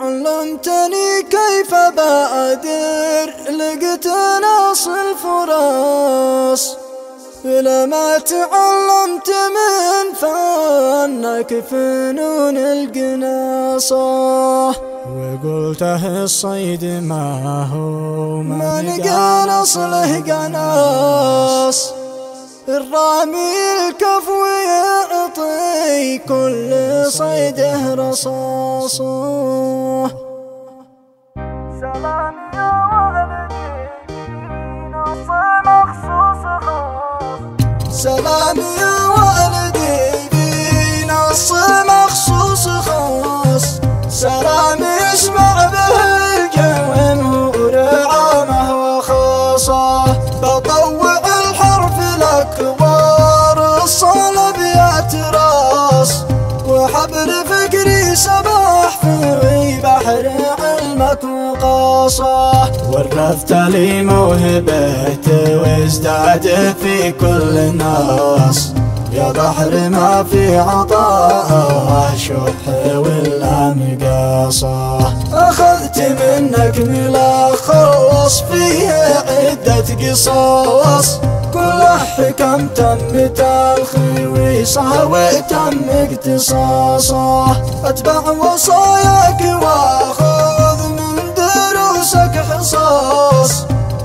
علمتني كيف بأدير لقيت ناص الفرص، لما تعلمت من فنك فنون القناصة. وقلته الصيد ما هو من قنص له قناص، الرامي الكفو يعطي كل صيده رصاصه. سلام يا ولدي نص مخصوص خاص، سلام يا ولدي بنص مخصوص خاص، سلام يسمع به الجمهور عامه وخاصه. بطوع الحرف الأكبر الصلب يعتراص، وحبر فكري سباح في بحر علمك وقاصه. ورثت لي موهبته وازداد في كل الناس، يا بحر ما في عطاء شح ولا مقاصه. أخذت منك ملخص فيه عدة قصص، كله حكم تم تلخيصه وتم اقتصاصه. اتبع وصاياك واخذ من دروسك حصص،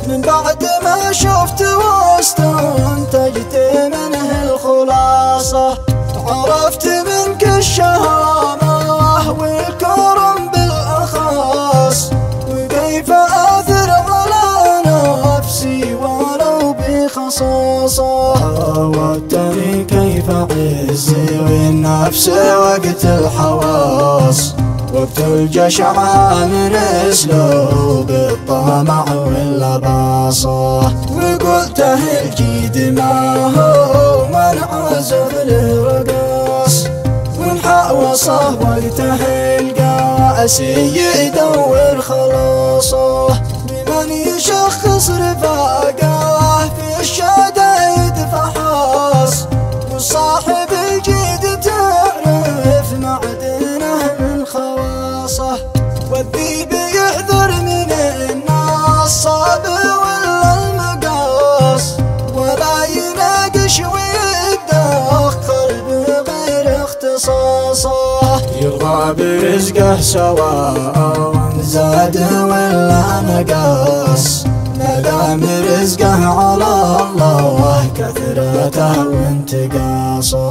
من بعد ما شفت واستنتجت منه الخلاصة. عرفت منك الشهامة والكرم بالأخص، وكيف آثر على نفسي ولو بخصاصة. عودتني كيف أعزي والنفس وقت الحواس، وقت الجشع من اسلوب الطمع واللباصة. وقلته الجيد ما هو من عزف له رقاص، ونحوصه وقته القاسي يدور خلاصه. بمن يشخص رفاقه في الشدايد فحاص، وصاحب الجيد تعرف معدنه من خواصه. والذيب يحذر من النصاب ولا المقاص، ولا يناقش ويتدخل بغير اختصاصه. يرضى برزقه سواء زاد ولا نقص، مدام رزقه على الله كثرته وانتقاصه.